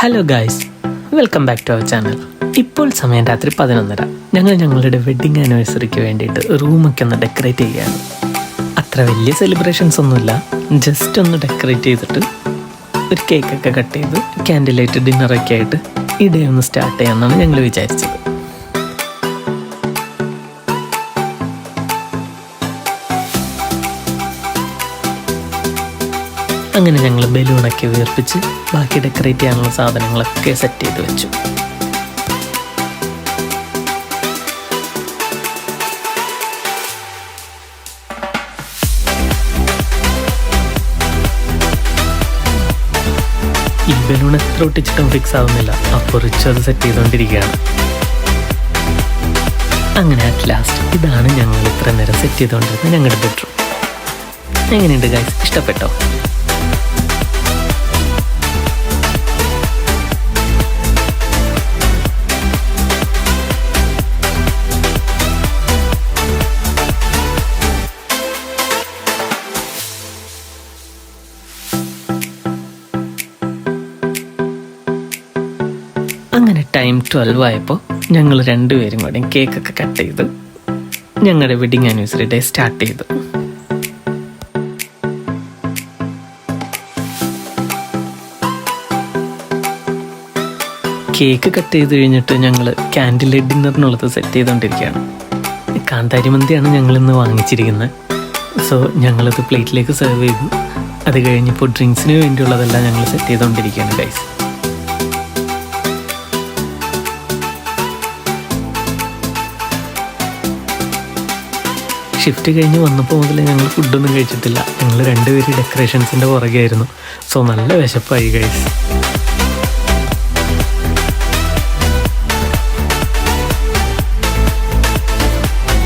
Hello guys, welcome back to our channel. ഇപ്പോൾ സമയം രാത്രി 11:30. ഞങ്ങൾ ഞങ്ങളുടെ വെഡ്ഡിങ് ആനിവേഴ്സറിക്ക് വേണ്ടിയിട്ട് റൂമൊക്കെ ഒന്ന് ഡെക്കറേറ്റ് ചെയ്യുകയാണ്. അത്ര വലിയ സെലിബ്രേഷൻസ് ഒന്നുമില്ല, ജസ്റ്റ് ഒന്ന് ഡെക്കറേറ്റ് ചെയ്തിട്ട് ഒരു കേക്കൊക്കെ കട്ട് ചെയ്ത് ക്യാൻഡിൽ ലൈറ്റ് ഡിന്നറൊക്കെ ആയിട്ട് ഈ ഡേ ഒന്ന് സ്റ്റാർട്ട് ചെയ്യാമെന്നാണ് ഞങ്ങൾ വിചാരിച്ചത്. അങ്ങനെ ഞങ്ങൾ ബലൂണൊക്കെ വീർപ്പിച്ച് ബാക്കി ഡെക്കറേറ്റ് ചെയ്യാനുള്ള സാധനങ്ങളൊക്കെ സെറ്റ് ചെയ്ത് വെച്ചു. ഈ ബലൂൺ എത്ര ഒട്ടിച്ചിട്ടും ഫിക്സ് ആവുന്നില്ല, അപ്പോൾ റിച്ച് അത് സെറ്റ് ചെയ്തുകൊണ്ടിരിക്കുകയാണ്. അങ്ങനെ അറ്റ് ലാസ്റ്റ് ഇതാണ് ഞങ്ങൾ ഇത്ര നേരം സെറ്റ് ചെയ്തുകൊണ്ടിരുന്നത് ഞങ്ങളുടെ ബെഡ്റൂം. എങ്ങനെയുണ്ട് ഗൈസ്, ഇഷ്ടപ്പെട്ടോ? അങ്ങനെ ടൈം 12 ആയപ്പോൾ ഞങ്ങൾ രണ്ടുപേരും കൂടെ കേക്കൊക്കെ കട്ട് ചെയ്ത് ഞങ്ങളുടെ വെഡിങ് ആനിവേഴ്സറി ഡേ സ്റ്റാർട്ട് ചെയ്തു. കേക്ക് കട്ട് ചെയ്ത് കഴിഞ്ഞിട്ട് ഞങ്ങൾ ക്യാൻഡിൽ ലൈറ്റ് ഡിന്നറിനുള്ളത് സെറ്റ് ചെയ്തുകൊണ്ടിരിക്കുകയാണ്. കാന്താരി മന്തിയാണ് ഞങ്ങളിന്ന് വാങ്ങിച്ചിരിക്കുന്നത്. സോ ഞങ്ങളത് പ്ലേറ്റിലേക്ക് സെർവ് ചെയ്തു. അത് കഴിഞ്ഞപ്പോൾ ഡ്രിങ്ക്സിന് വേണ്ടിയുള്ളതെല്ലാം ഞങ്ങൾ സെറ്റ് ചെയ്തുകൊണ്ടിരിക്കുകയാണ് ഗൈസ്. ഷിഫ്റ്റ് കഴിഞ്ഞ് വന്നപ്പോൾ മുതൽ ഞങ്ങൾ ഫുഡൊന്നും കഴിച്ചിട്ടില്ല. ഞങ്ങൾ രണ്ടുപേരും ഡെക്കറേഷൻസിൻ്റെ പുറകെയായിരുന്നു. സോ നല്ല വിശപ്പായി ഗൈസ്.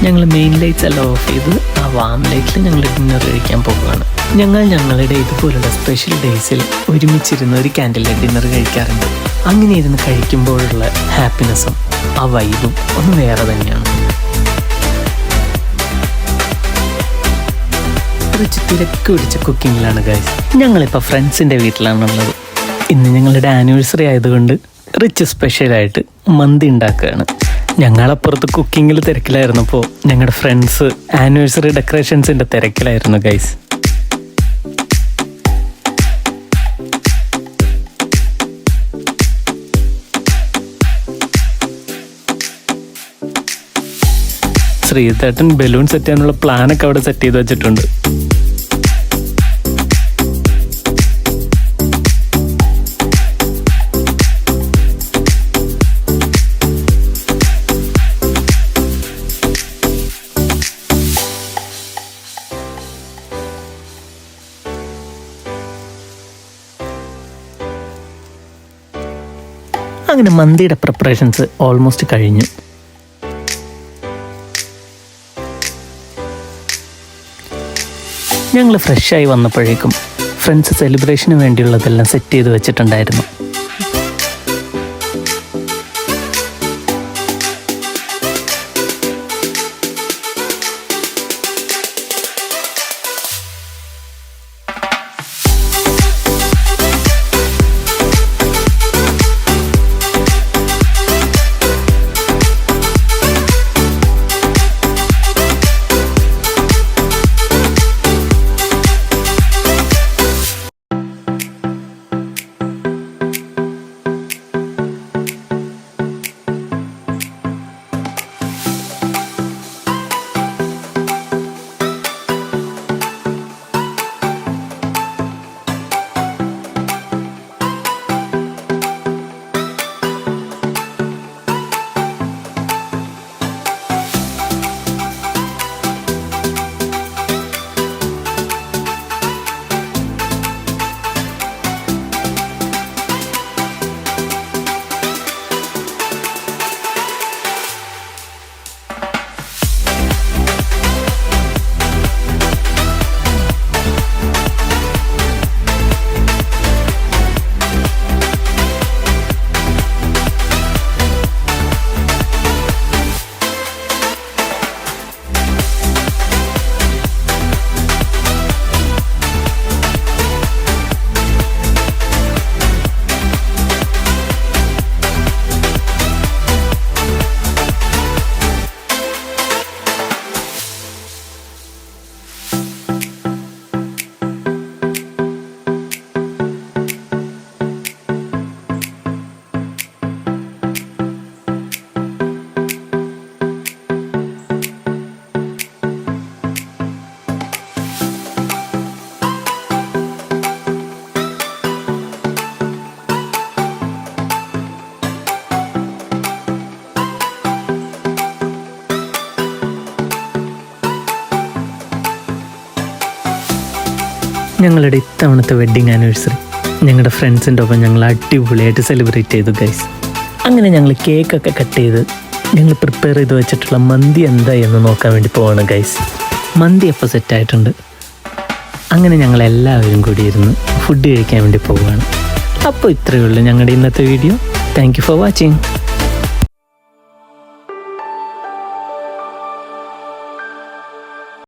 ഞങ്ങൾ മെയിൻ ലൈറ്റ്സ് എല്ലാം ഓഫ് ചെയ്ത് ആ വാം ലൈറ്റിൽ ഞങ്ങൾ ഡിന്നർ കഴിക്കാൻ പോകുകയാണ്. ഞങ്ങൾ ഞങ്ങളുടെ ഇതുപോലുള്ള സ്പെഷ്യൽ ഡേയ്സിൽ ഒരുമിച്ചിരുന്ന് ഒരു ക്യാൻഡിൽ ലൈറ്റ് ഡിന്നർ കഴിക്കാറുണ്ട്. അങ്ങനെ ഇരുന്ന് കഴിക്കുമ്പോഴുള്ള ഹാപ്പിനെസ്സും ആ വൈബും ഒന്ന് വേറെ തന്നെയാണ്. തിരക്ക് പിടിച്ച കുക്കിങ്ങിലാണ് ഗൈസ്. ഞങ്ങളിപ്പോൾ ഫ്രണ്ട്സിൻ്റെ വീട്ടിലാണുള്ളത്. ഇന്ന് ഞങ്ങളുടെ ആനിവേഴ്സറി ആയതുകൊണ്ട് റിച്ച് സ്പെഷ്യലായിട്ട് മന്തി ഉണ്ടാക്കുകയാണ്. ഞങ്ങളപ്പുറത്ത് കുക്കിങ്ങിൽ തിരക്കിലായിരുന്നപ്പോൾ ഞങ്ങളുടെ ഫ്രണ്ട്സ് ആനിവേഴ്സറി ഡെക്കറേഷൻസിൻ്റെ തിരക്കിലായിരുന്നു ഗൈസ്. ശ്രീധേട്ടൻ ബലൂൺ സെറ്റ് ചെയ്യാനുള്ള പ്ലാനൊക്കെ അവിടെ സെറ്റ് ചെയ്ത് വെച്ചിട്ടുണ്ട്. അങ്ങനെ മന്തിയുടെ പ്രിപ്പറേഷൻസ് ഓൾമോസ്റ്റ് കഴിഞ്ഞു. ഞങ്ങൾ ഫ്രഷായി വന്നപ്പോഴേക്കും ഫ്രണ്ട്സ് സെലിബ്രേഷന് വേണ്ടിയുള്ളതെല്ലാം സെറ്റ് ചെയ്ത് വെച്ചിട്ടുണ്ടായിരുന്നു. ഞങ്ങളുടെ ഇത്തവണത്തെ വെഡ്ഡിങ് ആനിവേഴ്സറി ഞങ്ങളുടെ ഫ്രണ്ട്സിൻ്റെ ഒപ്പം ഞങ്ങൾ അടിപൊളിയായിട്ട് സെലിബ്രേറ്റ് ചെയ്തു ഗൈസ്. അങ്ങനെ ഞങ്ങൾ കേക്കൊക്കെ കട്ട് ചെയ്ത് ഞങ്ങൾ പ്രിപ്പയർ ചെയ്ത് വെച്ചിട്ടുള്ള മന്തി എന്താ എന്ന് നോക്കാൻ വേണ്ടി പോവാണ് ഗൈസ്. മന്തി അപ്പോൾ സെറ്റായിട്ടുണ്ട്. അങ്ങനെ ഞങ്ങൾ എല്ലാവരും കൂടി ഇരുന്ന് ഫുഡ് കഴിക്കാൻ വേണ്ടി പോവുകയാണ്. അപ്പോൾ ഇത്രയേ ഉള്ളൂ ഞങ്ങളുടെ ഇന്നത്തെ video. Thank you for watching.